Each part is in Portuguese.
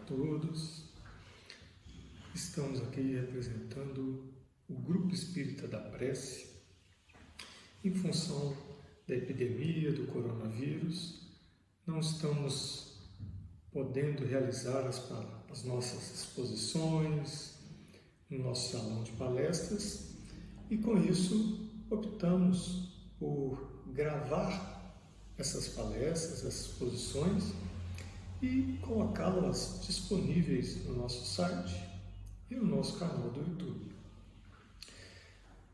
todos. Estamos aqui representando o Grupo Espírita da Prece em função da epidemia do coronavírus. Não estamos podendo realizar as nossas exposições no nosso salão de palestras e, com isso, optamos por gravar essas palestras, essas exposições e colocá-las disponíveis no nosso site e no nosso canal do YouTube.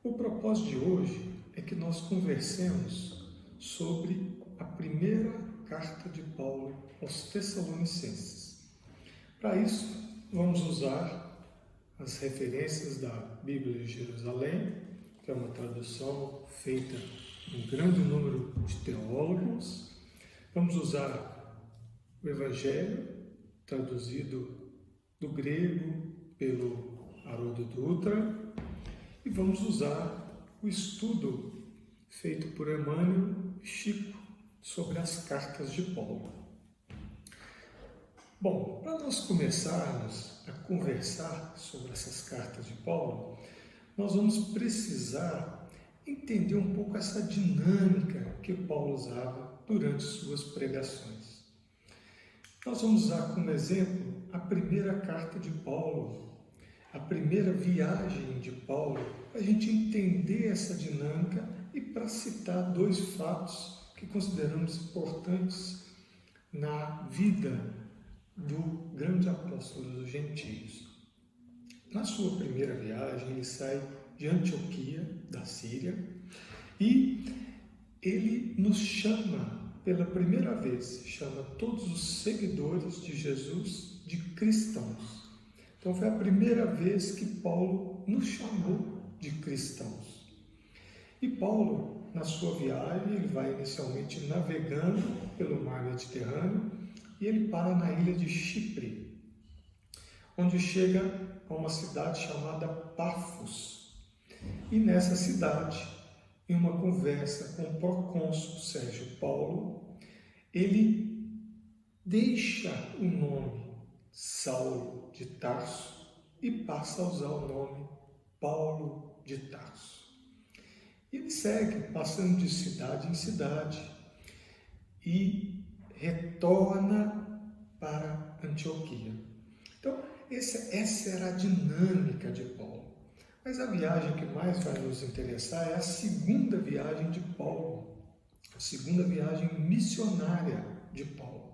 O propósito de hoje é que nós conversemos sobre a primeira carta de Paulo aos Tessalonicenses. Para isso, vamos usar as referências da Bíblia de Jerusalém, que é uma tradução feita por um grande número de teólogos. Vamos usar o Evangelho, traduzido do grego pelo Haroldo Dutra, e vamos usar o estudo feito por Emmanuel e Chico sobre as cartas de Paulo. Bom, para nós começarmos a conversar sobre essas cartas de Paulo, nós vamos precisar entender um pouco essa dinâmica que Paulo usava durante suas pregações. Nós vamos usar como exemplo a primeira carta de Paulo, a primeira viagem de Paulo, para a gente entender essa dinâmica e para citar dois fatos que consideramos importantes na vida do grande apóstolo dos gentios. Na sua primeira viagem, ele sai de Antioquia, da Síria, e ele nos chama, pela primeira vez, chama todos os seguidores de Jesus de cristãos. Então foi a primeira vez que Paulo nos chamou de cristãos. E Paulo, na sua viagem, ele vai inicialmente navegando pelo mar Mediterrâneo e ele para na ilha de Chipre, onde chega a uma cidade chamada Pafos. E nessa cidade, em uma conversa com o procônsul Sérgio Paulo, ele deixa o nome Saulo de Tarso e passa a usar o nome Paulo de Tarso. Ele segue, passando de cidade em cidade e retorna para Antioquia. Então, essa era a dinâmica de Paulo. Mas a viagem que mais vai nos interessar é a segunda viagem de Paulo, a segunda viagem missionária de Paulo.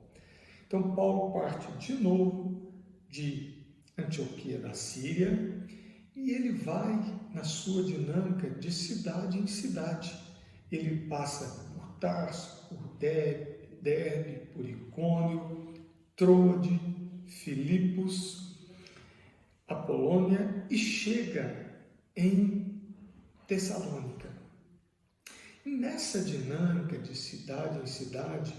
Então, Paulo parte de novo de Antioquia da Síria e ele vai na sua dinâmica de cidade em cidade. Ele passa por Tarso, por Derbe, por Icônio, Troade, Filipos, Apolônia e chega em Tessalônica. E nessa dinâmica de cidade em cidade,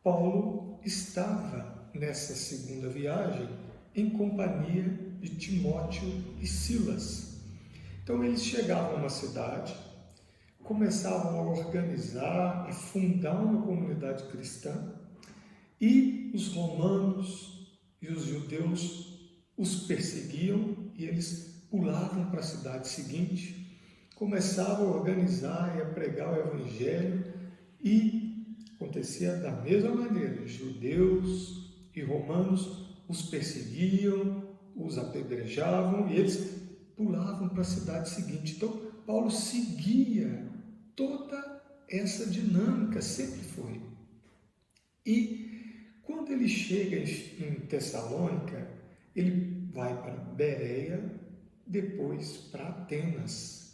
Paulo estava nessa segunda viagem em companhia de Timóteo e Silas. Então eles chegavam a uma cidade, começavam a organizar, a fundar uma comunidade cristã e os romanos e os judeus os perseguiam e eles pulavam para a cidade seguinte, começavam a organizar e a pregar o Evangelho e acontecia da mesma maneira. Judeus e romanos os perseguiam, os apedrejavam e eles pulavam para a cidade seguinte. Então, Paulo seguia toda essa dinâmica, sempre foi. E quando ele chega em Tessalônica, ele vai para Bereia, depois para Atenas.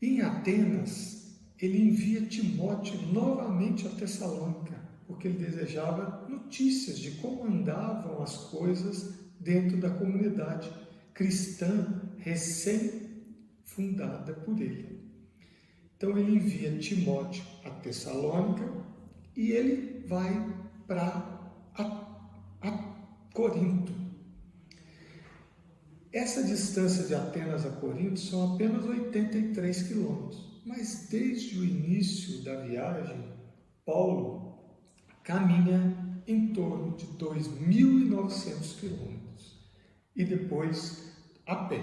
Em Atenas, ele envia Timóteo novamente a Tessalônica, porque ele desejava notícias de como andavam as coisas dentro da comunidade cristã recém-fundada por ele. Então ele envia Timóteo a Tessalônica e ele vai para Corinto. Essa distância de Atenas a Corinto são apenas 83 quilômetros, mas desde o início da viagem, Paulo caminha em torno de 2.900 quilômetros, e depois a pé,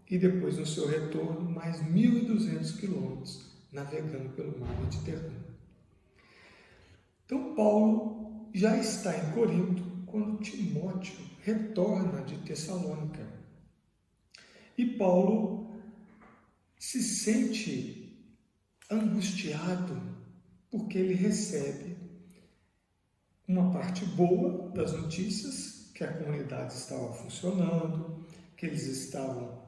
e depois no seu retorno mais 1.200 quilômetros navegando pelo mar Mediterrâneo. Então Paulo já está em Corinto quando Timóteo retorna de Tessalônica. E Paulo se sente angustiado porque ele recebe uma parte boa das notícias, que a comunidade estava funcionando, que eles estavam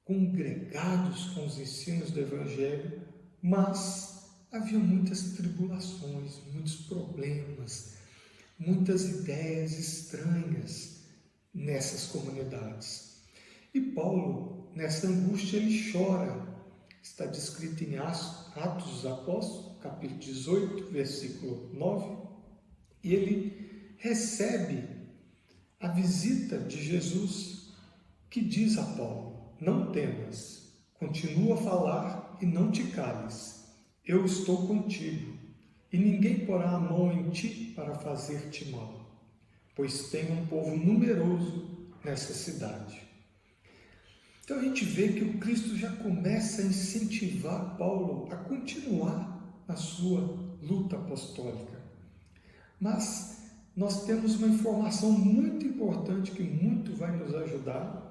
congregados com os ensinos do Evangelho, mas havia muitas tribulações, muitos problemas, muitas ideias estranhas nessas comunidades. E Paulo, nessa angústia, ele chora. Está descrito em Atos dos Apóstolos, capítulo 18, versículo 9, e ele recebe a visita de Jesus, que diz a Paulo: não temas, continua a falar e não te cales, eu estou contigo, e ninguém porá a mão em ti para fazer-te mal, pois tem um povo numeroso nessa cidade. Então a gente vê que o Cristo já começa a incentivar Paulo a continuar na sua luta apostólica. Mas nós temos uma informação muito importante que muito vai nos ajudar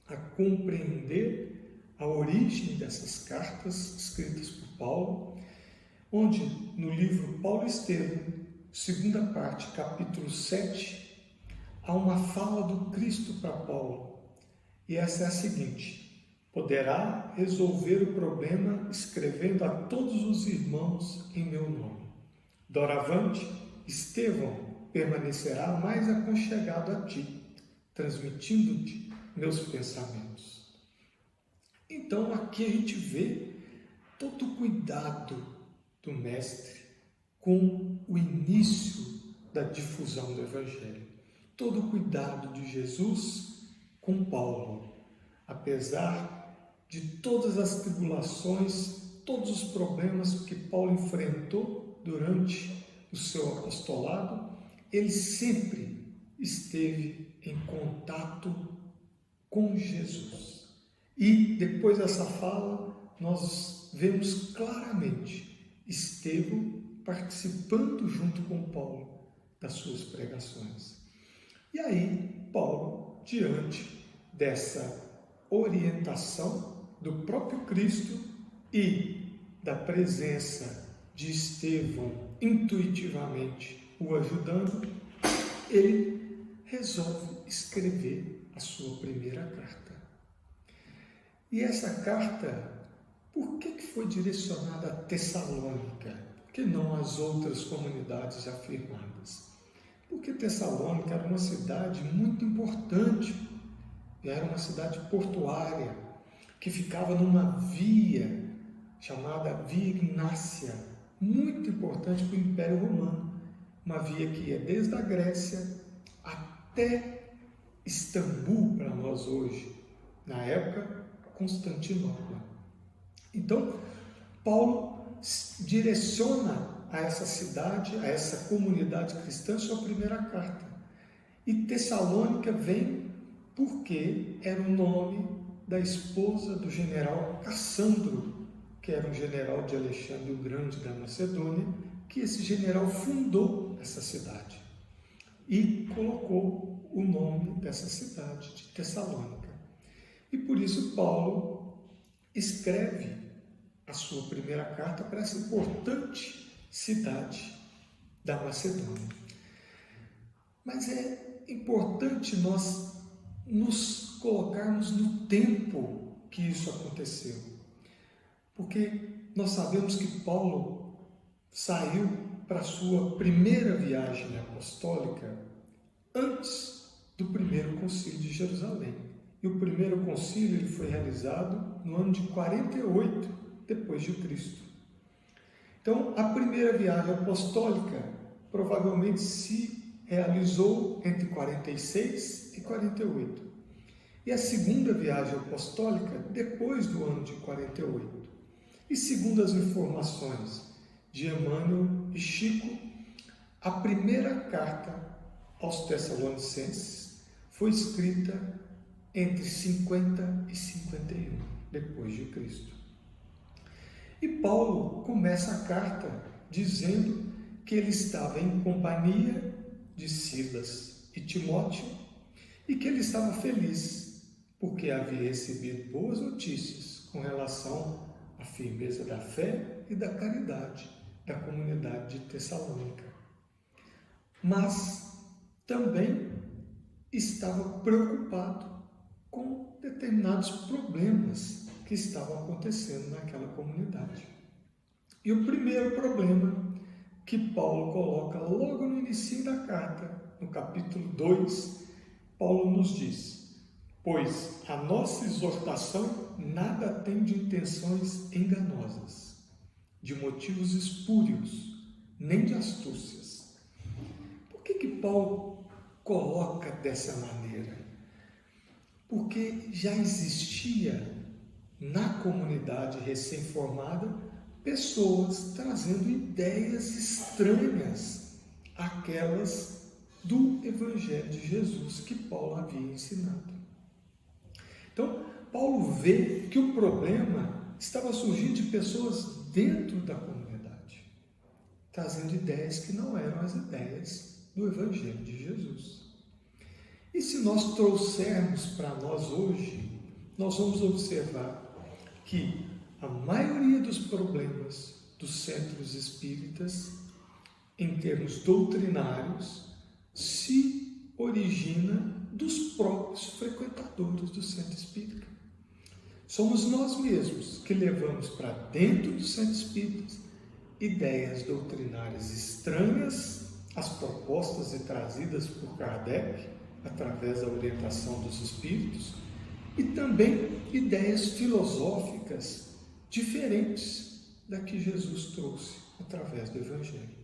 a compreender a origem dessas cartas escritas por Paulo, onde no livro Paulo e Estevão, segunda parte, capítulo 7, há uma fala do Cristo para Paulo. E essa é a seguinte: poderá resolver o problema escrevendo a todos os irmãos em meu nome. Doravante, Estevão permanecerá mais aconchegado a ti, transmitindo-te meus pensamentos. Então aqui a gente vê todo o cuidado do Mestre com o início da difusão do Evangelho, todo o cuidado de Jesus com Paulo, apesar de todas as tribulações, todos os problemas que Paulo enfrentou durante o seu apostolado, ele sempre esteve em contato com Jesus. E depois dessa fala, nós vemos claramente Estevão participando junto com Paulo das suas pregações. E aí, Paulo, diante dessa orientação do próprio Cristo e da presença de Estevão intuitivamente o ajudando, ele resolve escrever a sua primeira carta. E essa carta, por que foi direcionada a Tessalônica, por que não às outras comunidades já firmadas? Porque Tessalônica era uma cidade muito importante, era uma cidade portuária, que ficava numa via chamada Via Ignácia, muito importante para o Império Romano, uma via que ia desde a Grécia até Istambul para nós hoje, na época Constantinopla. Então, Paulo direciona a essa cidade, a essa comunidade cristã, sua primeira carta. E Tessalônica vem porque era o nome da esposa do general Cassandro, que era um general de Alexandre o Grande da Macedônia, que esse general fundou essa cidade e colocou o nome dessa cidade de Tessalônica. E por isso Paulo escreve a sua primeira carta para essa importante cidade da Macedônia. Mas é importante nós nos colocarmos no tempo que isso aconteceu, porque nós sabemos que Paulo saiu para a sua primeira viagem apostólica antes do primeiro concílio de Jerusalém. E o primeiro concílio ele foi realizado no ano de 48 depois de Cristo. Então, a primeira viagem apostólica provavelmente se realizou entre 46 e 48. E a segunda viagem apostólica depois do ano de 48. E segundo as informações de Emmanuel e Chico, A primeira carta aos Tessalonicenses foi escrita entre 50 e 51 depois de Cristo. E Paulo começa a carta dizendo que ele estava em companhia de Silas e Timóteo e que ele estava feliz porque havia recebido boas notícias com relação à firmeza da fé e da caridade da comunidade de Tessalônica. Mas também estava preocupado com determinados problemas que estavam acontecendo naquela comunidade. E o primeiro problema que Paulo coloca logo no início da carta, no capítulo 2, Paulo nos diz: pois a nossa exortação nada tem de intenções enganosas, de motivos espúrios, nem de astúcias. Por que Paulo coloca dessa maneira? Porque já existia na comunidade recém-formada pessoas trazendo ideias estranhas àquelas do Evangelho de Jesus que Paulo havia ensinado. Então, Paulo vê que o problema estava surgindo de pessoas dentro da comunidade, trazendo ideias que não eram as ideias do Evangelho de Jesus. E se nós trouxermos para nós hoje, nós vamos observar que a maioria dos problemas dos centros espíritas, em termos doutrinários, se origina dos próprios frequentadores do centro espírita. Somos nós mesmos que levamos para dentro do centro espírita ideias doutrinárias estranhas às propostas trazidas por Kardec, através da orientação dos espíritos, e também ideias filosóficas diferentes da que Jesus trouxe através do Evangelho.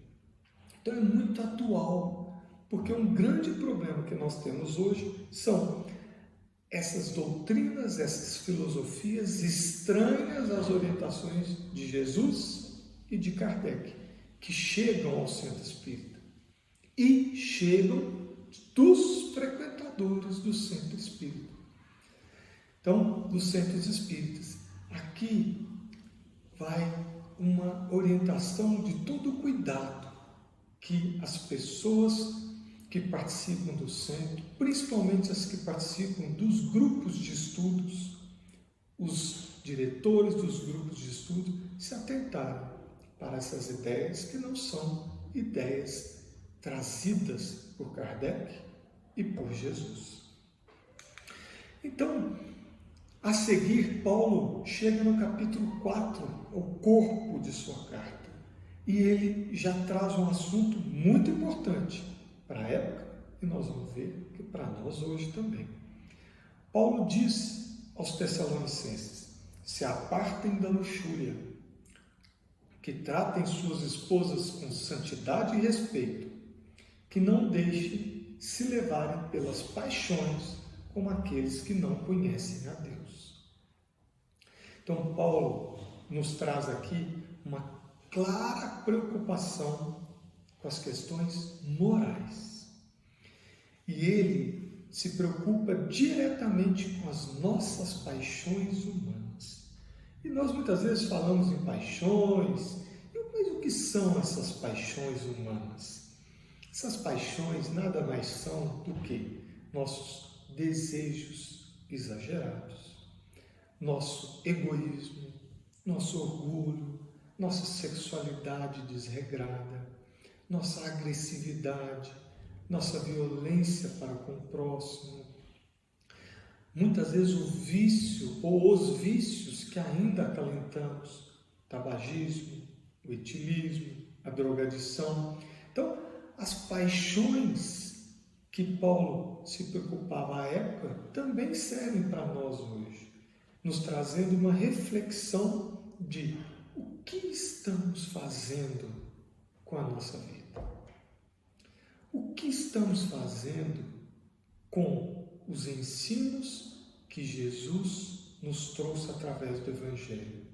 Então é muito atual, porque um grande problema que nós temos hoje são essas doutrinas, essas filosofias estranhas às orientações de Jesus e de Kardec, que chegam ao centro espírita e chegam dos frequentadores do centro espírita. Então, dos centros espíritas, aqui vai uma orientação de todo o cuidado que as pessoas que participam do centro, principalmente as que participam dos grupos de estudos, os diretores dos grupos de estudo, se atentarem para essas ideias que não são ideias trazidas por Kardec e por Jesus. Então, a seguir, Paulo chega no capítulo 4, o corpo de sua carta, e ele já traz um assunto muito importante para a época, e nós vamos ver que para nós hoje também. Paulo diz aos Tessalonicenses: se apartem da luxúria, que tratem suas esposas com santidade e respeito, que não deixem se levarem pelas paixões como aqueles que não conhecem a Deus. Então, Paulo nos traz aqui uma clara preocupação com as questões morais. E ele se preocupa diretamente com as nossas paixões humanas. E nós muitas vezes falamos em paixões, mas o que são essas paixões humanas? Essas paixões nada mais são do que nossos desejos exagerados, nosso egoísmo, nosso orgulho, nossa sexualidade desregrada, nossa agressividade, nossa violência para com o próximo. Muitas vezes o vício ou os vícios que ainda acalentamos, tabagismo, o etilismo, a drogadição. Então, as paixões que Paulo se preocupava à época também servem para nós hoje, nos trazendo uma reflexão de o que estamos fazendo com a nossa vida. O que estamos fazendo com os ensinos que Jesus nos trouxe através do Evangelho?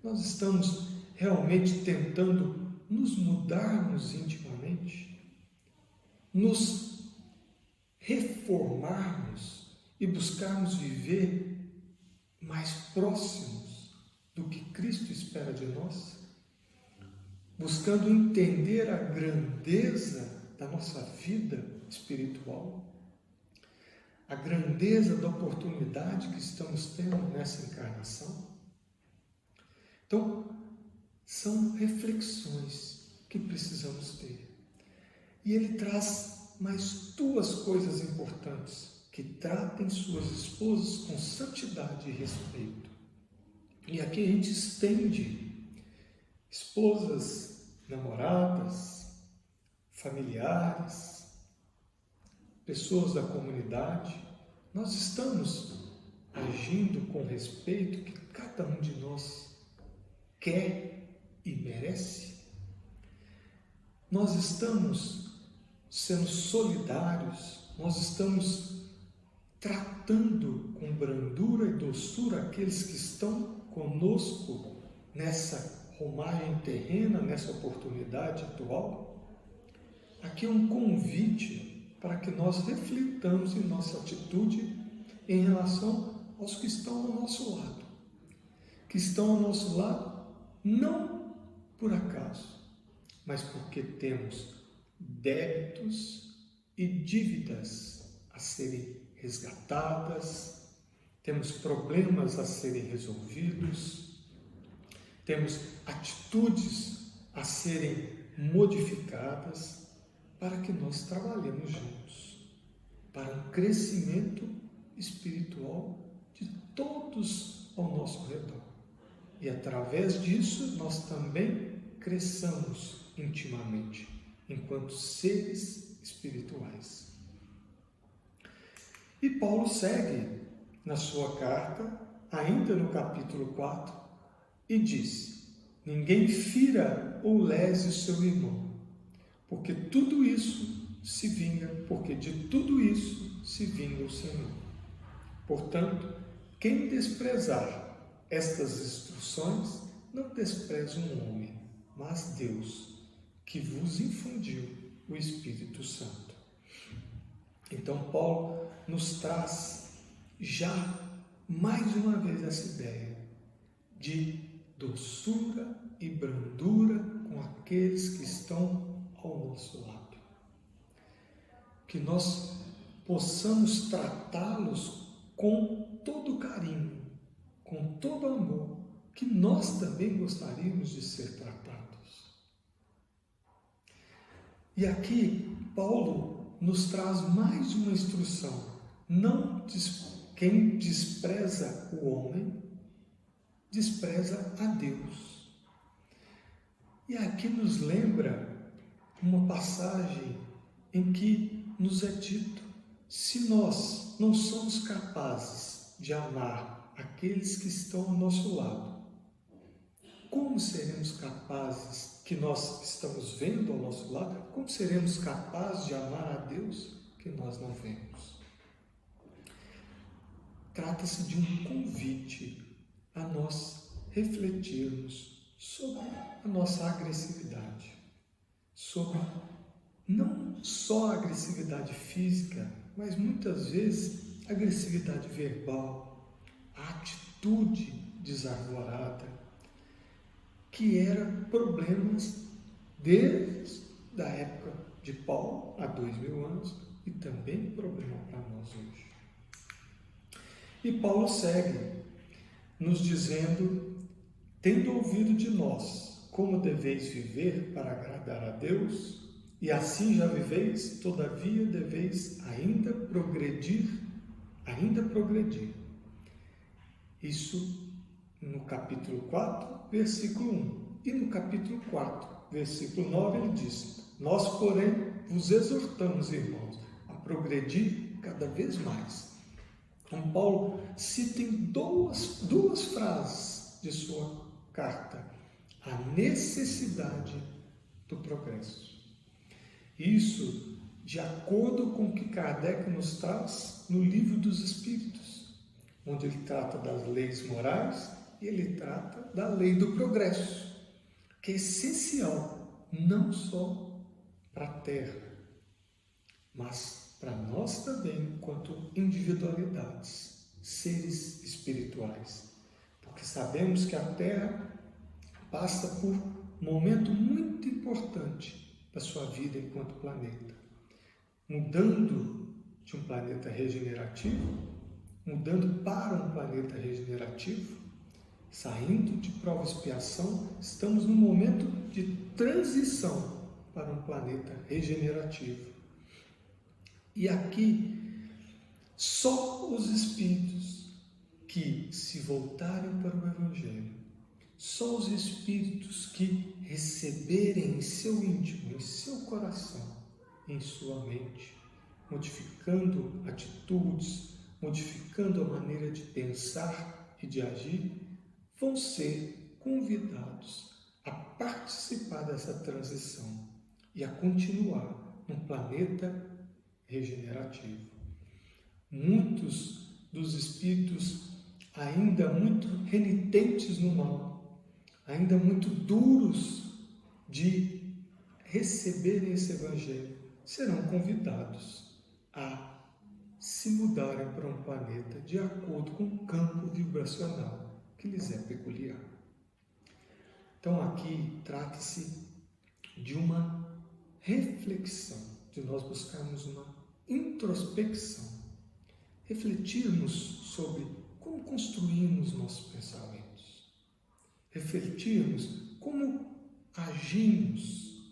Nós estamos realmente tentando nos mudarmos intimamente, nos reformarmos e buscarmos viver mais próximos do que Cristo espera de nós, buscando entender a grandeza da nossa vida espiritual, a grandeza da oportunidade que estamos tendo nessa encarnação. Então, são reflexões que precisamos ter. E ele traz mais duas coisas importantes: que tratem suas esposas com santidade e respeito. E aqui a gente estende esposas, namoradas, familiares, pessoas da comunidade. Nós estamos agindo com respeito que cada um de nós quer e merece. Nós estamos sendo solidários, nós estamos tratando com brandura e doçura aqueles que estão conosco nessa romagem terrena, nessa oportunidade atual. Aqui é um convite para que nós reflitamos em nossa atitude em relação aos que estão ao nosso lado. Que estão ao nosso lado não por acaso, mas porque temos débitos e dívidas a serem resgatadas, temos problemas a serem resolvidos, temos atitudes a serem modificadas para que nós trabalhemos juntos para um crescimento espiritual de todos ao nosso redor. E através disso nós também cresçamos intimamente enquanto seres espirituais. E Paulo segue na sua carta, ainda no capítulo 4, e diz: ninguém fira ou lese o seu irmão, porque de tudo isso se vinga o Senhor. Portanto, quem desprezar estas instruções, não despreze um homem, mas Deus, que vos infundiu o Espírito Santo. Então, Paulo nos traz já mais uma vez essa ideia de doçura e brandura com aqueles que estão ao nosso lado. Que nós possamos tratá-los com todo carinho, com todo amor, que nós também gostaríamos de ser tratados. E aqui, Paulo nos traz mais uma instrução. Quem despreza o homem, despreza a Deus. E aqui nos lembra uma passagem em que nos é dito: se nós não somos capazes de amar aqueles que estão ao nosso lado, como seremos capazes, que nós estamos vendo ao nosso lado, como seremos capazes de amar a Deus que nós não vemos? Trata-se de um convite a nós refletirmos sobre a nossa agressividade, sobre não só a agressividade física, mas muitas vezes a agressividade verbal, a atitude desarvorada, que era problemas desde a época de Paulo, há 2000 anos, e também problema para nós hoje. E Paulo segue nos dizendo: tendo ouvido de nós como deveis viver para agradar a Deus, e assim já viveis, todavia deveis ainda progredir. Isso no capítulo 4, versículo 1. E no capítulo 4, versículo 9, ele diz: nós, porém, vos exortamos, irmãos, a progredir cada vez mais. Então, Paulo cita em duas frases de sua carta a necessidade do progresso. Isso de acordo com o que Kardec nos traz no Livro dos Espíritos, onde ele trata das leis morais e ele trata da lei do progresso, que é essencial não só para a Terra, mas para nós também, enquanto individualidades, seres espirituais. Porque sabemos que a Terra passa por um momento muito importante da sua vida enquanto planeta, mudando de um planeta regenerativo, mudando para um planeta regenerativo, saindo de prova e expiação, estamos num momento de transição para um planeta regenerativo. E aqui, só os espíritos que se voltarem para o Evangelho, só os espíritos que receberem em seu íntimo, em seu coração, em sua mente, modificando atitudes, modificando a maneira de pensar e de agir, vão ser convidados a participar dessa transição e a continuar num planeta regenerativo. Muitos dos espíritos ainda muito renitentes no mal, ainda muito duros de receberem esse Evangelho, serão convidados a se mudarem para um planeta de acordo com o campo vibracional que lhes é peculiar. Então aqui trata-se de uma reflexão, de nós buscarmos uma introspecção, refletirmos sobre como construímos nossos pensamentos, refletirmos como agimos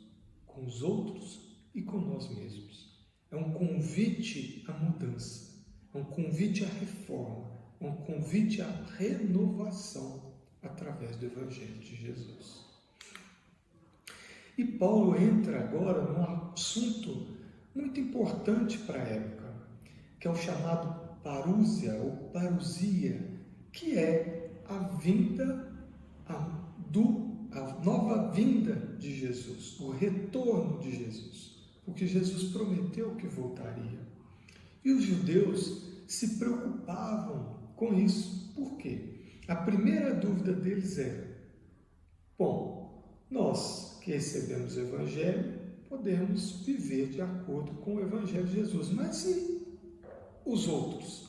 com os outros e com nós mesmos. É um convite à mudança, é um convite à reforma, é um convite à renovação através do Evangelho de Jesus. E Paulo entra agora num assunto muito importante para a época, que é o chamado parúsia ou parousia, que é a vinda, a nova vinda de Jesus, o retorno de Jesus, porque Jesus prometeu que voltaria. E os judeus se preocupavam com isso. Por quê? A primeira dúvida deles era: bom, nós que recebemos o Evangelho, podemos viver de acordo com o Evangelho de Jesus, mas e os outros?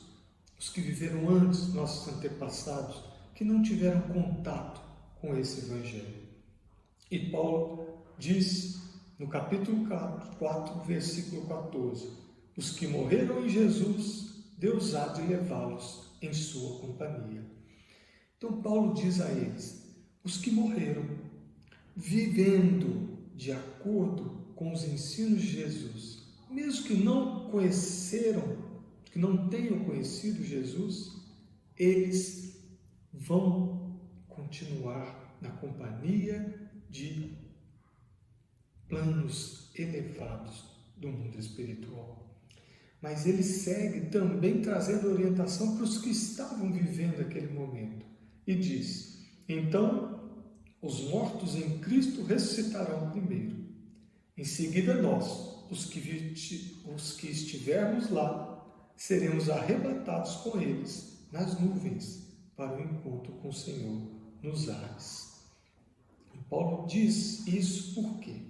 Os que viveram antes, nossos antepassados, que não tiveram contato com esse Evangelho. E Paulo diz no capítulo 4, versículo 14: os que morreram em Jesus, Deus há de levá-los em sua companhia. Então Paulo diz a eles: os que morreram vivendo de acordo com os ensinos de Jesus, mesmo que não conheceram, que não tenham conhecido Jesus, eles vão continuar na companhia de planos elevados do mundo espiritual. Mas ele segue também trazendo orientação para os que estavam vivendo aquele momento. E diz: então, os mortos em Cristo ressuscitarão primeiro. Em seguida nós, os que estivermos lá, seremos arrebatados com eles nas nuvens para o encontro com o Senhor nos ares. E Paulo diz isso porque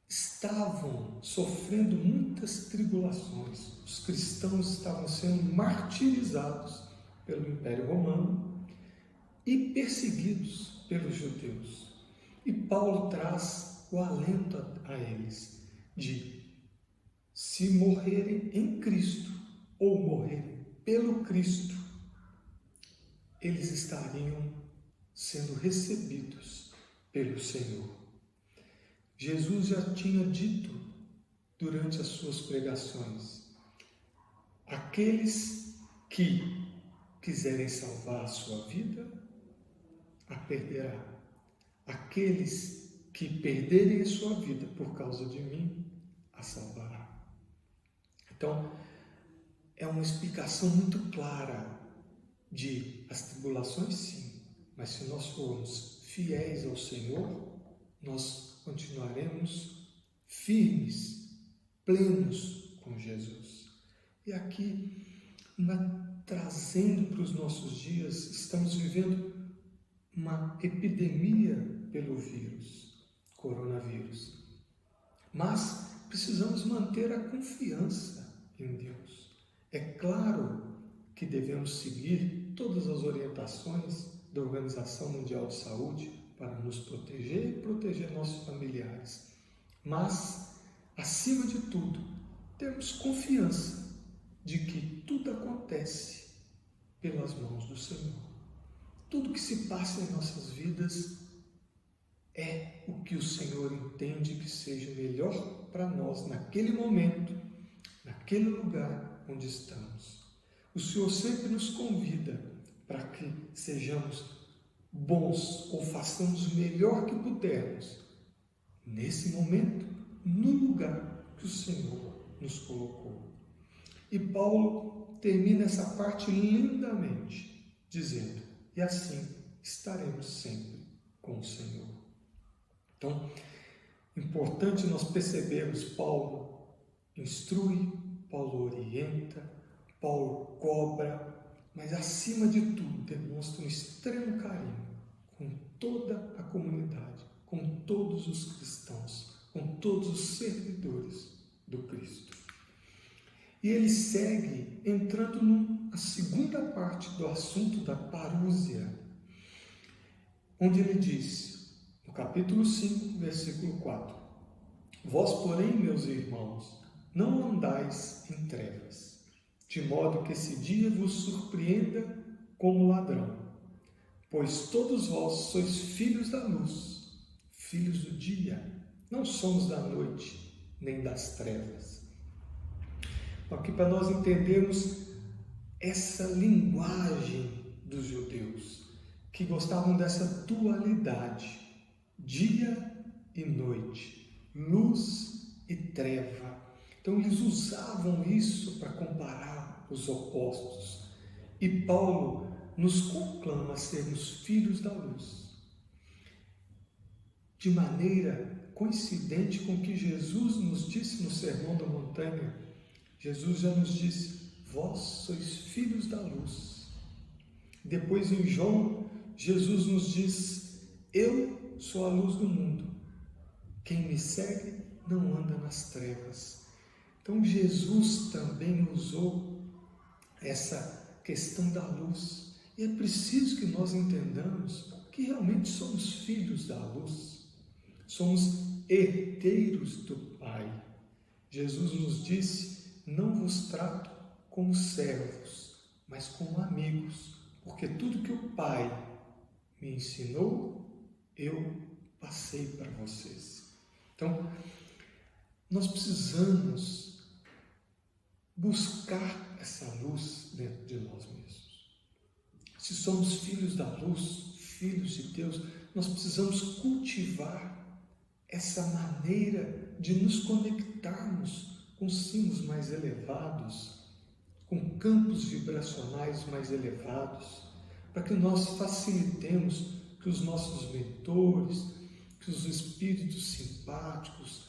estavam sofrendo muitas tribulações. Os cristãos estavam sendo martirizados pelo Império Romano e perseguidos pelos judeus. E Paulo traz o alento a eles de, se morrerem em Cristo ou morrerem pelo Cristo, eles estariam sendo recebidos pelo Senhor. Jesus já tinha dito durante as suas pregações: aqueles que quiserem salvar a sua vida, a perderá. Aqueles que perderem a sua vida por causa de mim, a salvará. Então, é uma explicação muito clara de as tribulações, sim, mas se nós formos fiéis ao Senhor, nós continuaremos firmes, plenos com Jesus. E aqui, trazendo para os nossos dias, estamos vivendo uma epidemia pelo vírus, coronavírus. Mas precisamos manter a confiança em Deus. É claro que devemos seguir todas as orientações da Organização Mundial de Saúde para nos proteger e proteger nossos familiares. Mas, acima de tudo, temos confiança de que tudo acontece pelas mãos do Senhor. Tudo que se passa em nossas vidas é o que o Senhor entende que seja melhor para nós naquele momento, naquele lugar onde estamos. O Senhor sempre nos convida para que sejamos bons ou façamos o melhor que pudermos nesse momento, no lugar que o Senhor nos colocou. E Paulo termina essa parte lindamente, dizendo: e assim estaremos sempre com o Senhor. Então, importante nós percebermos, Paulo instrui, Paulo orienta, Paulo cobra, mas acima de tudo demonstra um extremo carinho com toda a comunidade, com todos os cristãos, com todos os servidores do Cristo. E ele segue entrando na segunda parte do assunto da parúsia, onde ele diz, no capítulo 5, versículo 4, vós, porém, meus irmãos, não andais em trevas, de modo que esse dia vos surpreenda como ladrão, pois todos vós sois filhos da luz, filhos do dia, não somos da noite, nem das trevas. Aqui para nós entendermos essa linguagem dos judeus, que gostavam dessa dualidade, dia e noite, luz e treva. Então eles usavam isso para comparar os opostos. E Paulo nos conclama a sermos filhos da luz, de maneira coincidente com o que Jesus nos disse no Sermão da Montanha. Jesus já nos disse, vós sois filhos da luz. Depois em João, Jesus nos diz, eu sou a luz do mundo. Quem me segue não anda nas trevas. Então Jesus também usou essa questão da luz. E é preciso que nós entendamos que realmente somos filhos da luz. Somos herdeiros do Pai. Jesus nos disse, não vos trato como servos, mas como amigos, porque tudo que o Pai me ensinou, eu passei para vocês. Então, nós precisamos buscar essa luz dentro de nós mesmos. Se somos filhos da luz, filhos de Deus, nós precisamos cultivar essa maneira de nos conectarmos com sinos mais elevados, com campos vibracionais mais elevados, para que nós facilitemos que os nossos mentores, que os espíritos simpáticos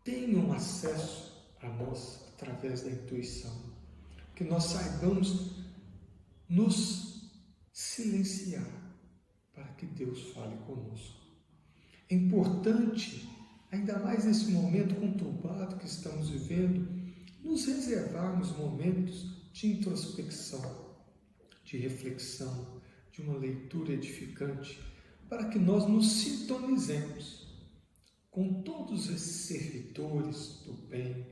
tenham acesso a nós através da intuição, que nós saibamos nos silenciar para que Deus fale conosco. É importante, ainda mais nesse momento conturbado que estamos vivendo, nos reservarmos momentos de introspecção, de reflexão, de uma leitura edificante, para que nós nos sintonizemos com todos esses servidores do bem,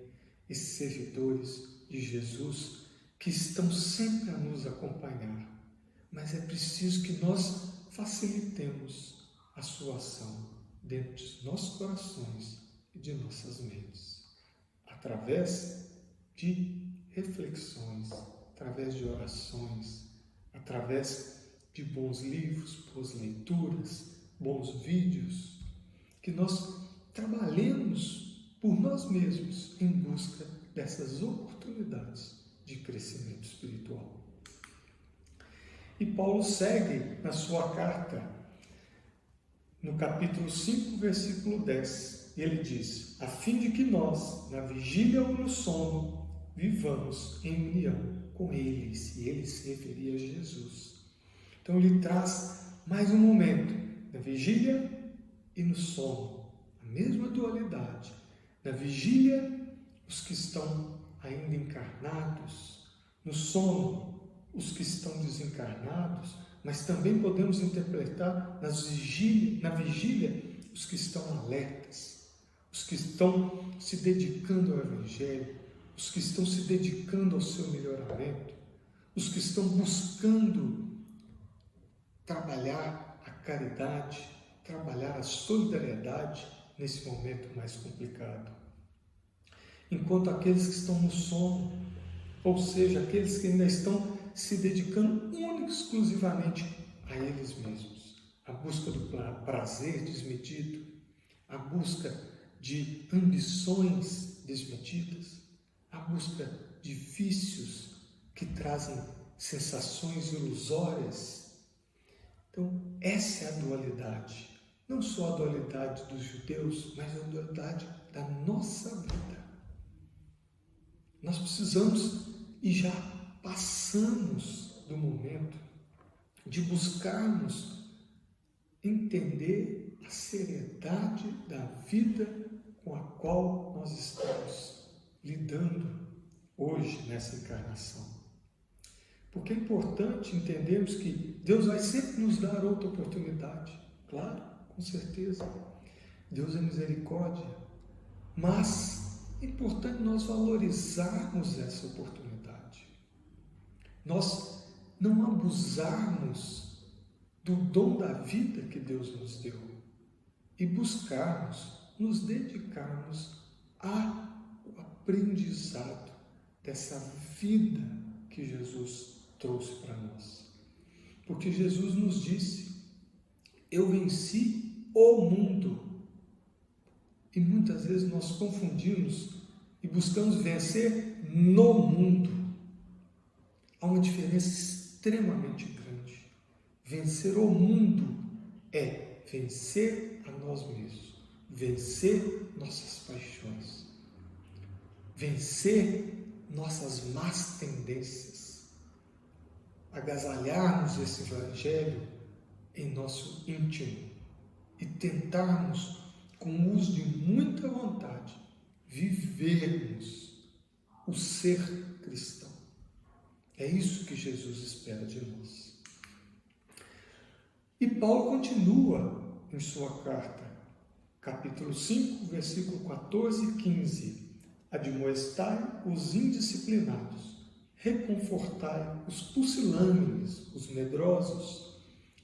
esses servidores de Jesus, que estão sempre a nos acompanhar. Mas é preciso que nós facilitemos a sua ação dentro de nossos corações e de nossas mentes, através de reflexões, através de orações, através de bons livros, boas leituras, bons vídeos, que nós trabalhemos por nós mesmos em busca dessas oportunidades de crescimento espiritual. E Paulo segue na sua carta, no capítulo 5, versículo 10, ele diz, a fim de que nós, na vigília ou no sono, vivamos em união com eles, e ele se referia a Jesus. Então ele traz mais um momento, na vigília e e no sono. A mesma dualidade. Na vigília, os que estão ainda encarnados. No sono, os que estão desencarnados. Mas também podemos interpretar na vigília os que estão alertas, os que estão se dedicando ao Evangelho, os que estão se dedicando ao seu melhoramento, os que estão buscando trabalhar a caridade, trabalhar a solidariedade nesse momento mais complicado. Enquanto aqueles que estão no sono, ou seja, aqueles que ainda estão se dedicando única e exclusivamente a eles mesmos, a busca do prazer desmedido, a busca de ambições desmedidas, a busca de vícios que trazem sensações ilusórias. Então, essa é a dualidade. Não só a dualidade dos judeus, mas a dualidade da nossa vida. Nós precisamos e já passamos do momento de buscarmos entender a seriedade da vida com a qual nós estamos lidando hoje nessa encarnação. Porque é importante entendermos que Deus vai sempre nos dar outra oportunidade. Claro, com certeza. Deus é misericórdia. Mas é importante nós valorizarmos essa oportunidade. Nós não abusarmos do dom da vida que Deus nos deu e buscarmos, nos dedicarmos ao aprendizado dessa vida que Jesus trouxe para nós. Porque Jesus nos disse: eu venci o mundo. E muitas vezes nós confundimos e buscamos vencer no mundo. Há uma diferença extremamente grande. Vencer o mundo é vencer a nós mesmos, vencer nossas paixões, vencer nossas más tendências, agasalharmos esse Evangelho em nosso íntimo e tentarmos, com o uso de muita vontade, vivermos o ser cristão. É isso que Jesus espera de nós. E Paulo continua em sua carta, capítulo 5, versículo 14 e 15. Admoestai os indisciplinados, reconfortai os pusilânimes, os medrosos,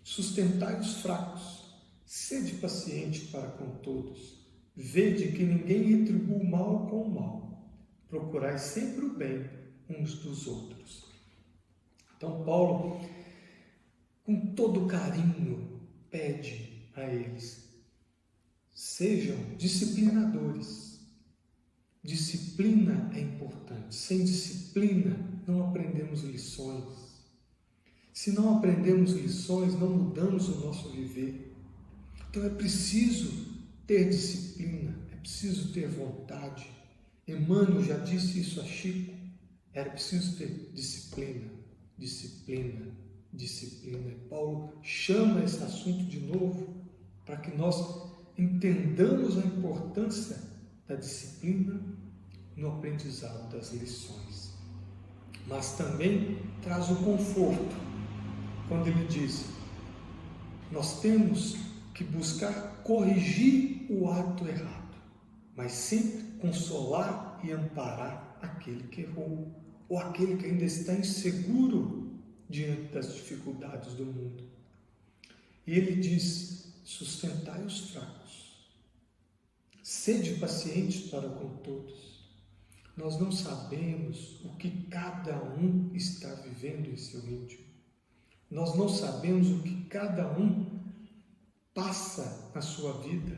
sustentai os fracos, sede paciente para com todos, vede que ninguém retribua o mal com o mal, procurai sempre o bem uns dos outros. Então Paulo, com todo carinho, pede a eles: sejam disciplinadores. Disciplina é importante. Sem disciplina não aprendemos lições. Se não aprendemos lições, não mudamos o nosso viver. Então é preciso ter disciplina, é preciso ter vontade. Emmanuel já disse isso a Chico. Era preciso ter disciplina, disciplina, disciplina. E Paulo chama esse assunto de novo para que nós entendamos a importância da disciplina no aprendizado das lições. Mas também traz o conforto, quando ele diz: nós temos que buscar corrigir o ato errado, mas sempre consolar e amparar aquele que errou, ou aquele que ainda está inseguro diante das dificuldades do mundo. E ele diz: sustentai os fracos, sede pacientes para com todos. Nós não sabemos o que cada um está vivendo em seu íntimo. Nós não sabemos o que cada um passa na sua vida,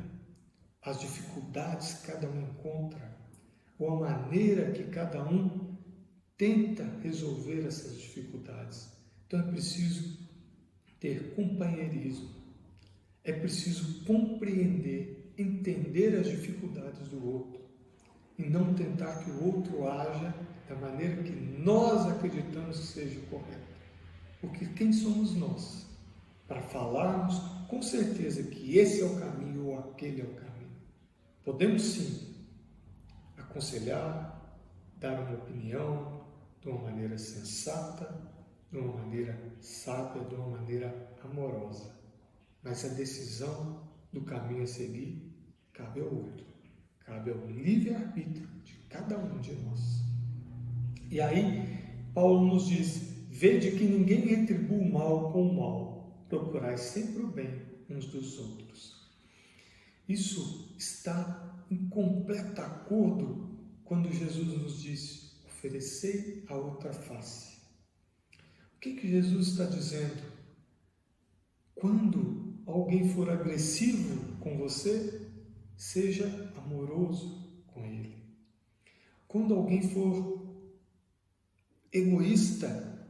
as dificuldades que cada um encontra, ou a maneira que cada um tenta resolver essas dificuldades. Então é preciso ter companheirismo, é preciso compreender, entender as dificuldades do outro e não tentar que o outro haja da maneira que nós acreditamos que seja correta. Porque quem somos nós para falarmos com certeza que esse é o caminho ou aquele é o caminho. Podemos sim aconselhar, dar uma opinião de uma maneira sensata, de uma maneira sábia, de uma maneira amorosa. Mas a decisão do caminho a seguir cabe ao outro, cabe ao livre-arbítrio de cada um de nós. E aí, Paulo nos diz: vede que ninguém retribua o mal com o mal, procurai sempre o bem uns dos outros. Isso está em completo acordo quando Jesus nos diz: oferecei a outra face. O que Jesus está dizendo? Quando alguém for agressivo com você, seja amoroso com ele. Quando alguém for egoísta,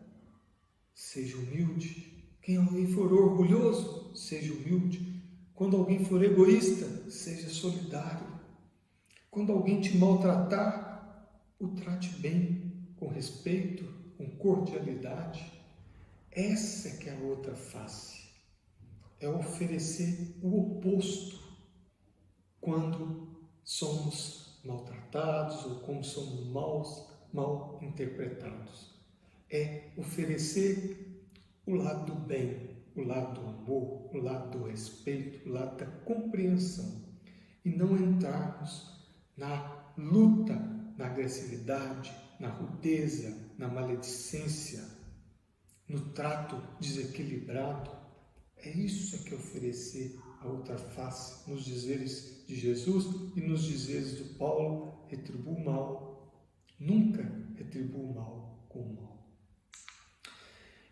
seja humilde. Quando alguém for orgulhoso, seja humilde. Quando alguém for egoísta, seja solidário. Quando alguém te maltratar, o trate bem, com respeito, com cordialidade. Essa que é a outra face. É oferecer o oposto quando somos maltratados ou quando somos mal interpretados. É oferecer o lado do bem, o lado do amor, o lado do respeito, o lado da compreensão. E não entrarmos na luta, na agressividade, na rudeza, na maledicência, no trato desequilibrado. É isso que é oferecer a outra face, nos dizeres de Jesus e nos dizeres do Paulo: retribua o mal, nunca retribua o mal com o mal.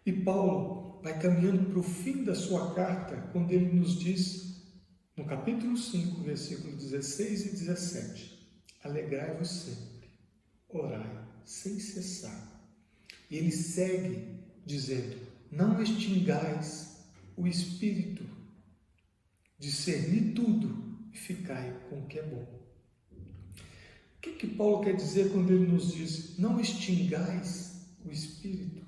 E Paulo vai caminhando para o fim da sua carta, quando ele nos diz, no capítulo 5, versículos 16 e 17, alegrai-vos sempre, orai sem cessar. E ele segue dizendo: não extingais o espírito, discerni tudo e ficai com o que é bom. O que Paulo quer dizer quando ele nos diz: não extingais o espírito?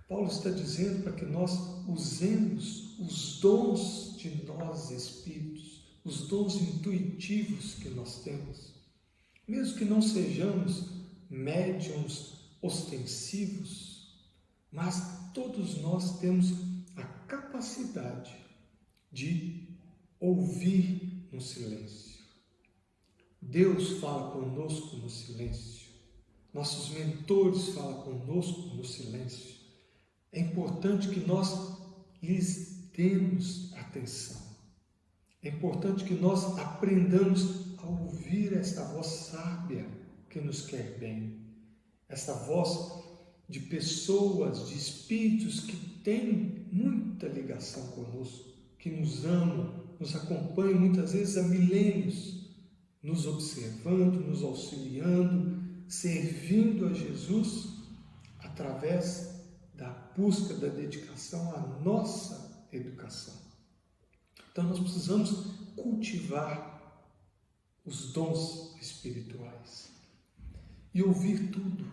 Paulo está dizendo para que nós usemos os dons de nós espíritos, os dons intuitivos que nós temos, mesmo que não sejamos médiuns ostensivos, mas todos nós temos a capacidade de ouvir no silêncio. Deus fala conosco no silêncio. Nossos mentores falam conosco no silêncio. É importante que nós lhes demos atenção. É importante que nós aprendamos a ouvir essa voz sábia que nos quer bem. Essa voz de pessoas, de espíritos que têm muita ligação conosco, que nos amam, nos acompanham muitas vezes há milênios, nos observando, nos auxiliando, servindo a Jesus através da busca, da dedicação à nossa educação. Então nós precisamos cultivar os dons espirituais e ouvir tudo,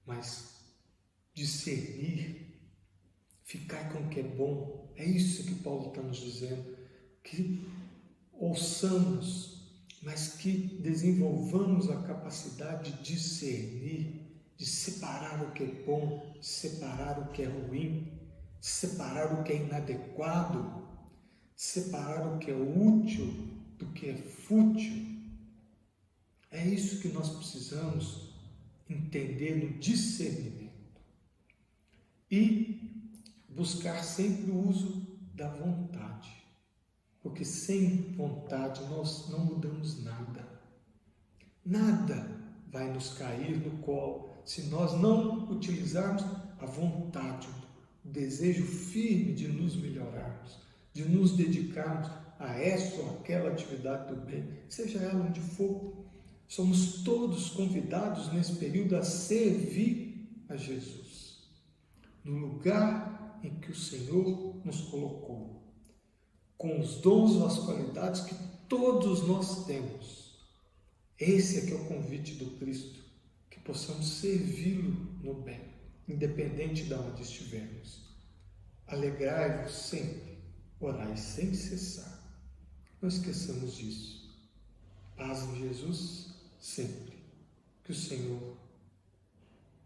mas discernir, ficar com o que é bom. É isso que Paulo está nos dizendo, que ouçamos, mas que desenvolvamos a capacidade de discernir, de separar o que é bom, de separar o que é ruim, de separar o que é inadequado, de separar o que é útil do que é fútil. É isso que nós precisamos entender no discernimento. E buscar sempre o uso da vontade. Porque sem vontade nós não mudamos nada. Nada vai nos cair no colo se nós não utilizarmos a vontade, o desejo firme de nos melhorarmos, de nos dedicarmos a essa ou aquela atividade do bem, seja ela onde for. Somos todos convidados nesse período a servir a Jesus, no lugar em que o Senhor nos colocou, com os dons ou as qualidades que todos nós temos. Esse é que é o convite do Cristo, que possamos servi-lo no bem, independente de onde estivermos. Alegrai-vos sempre, orai sem cessar. não esqueçamos disso. Paz em Jesus sempre. Que o Senhor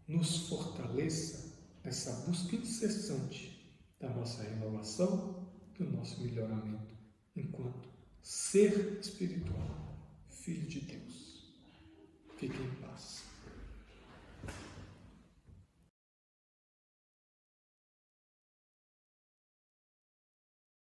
nos fortaleça nessa busca incessante da nossa renovação, do nosso melhoramento enquanto ser espiritual, Filho de Deus. Fiquem em paz.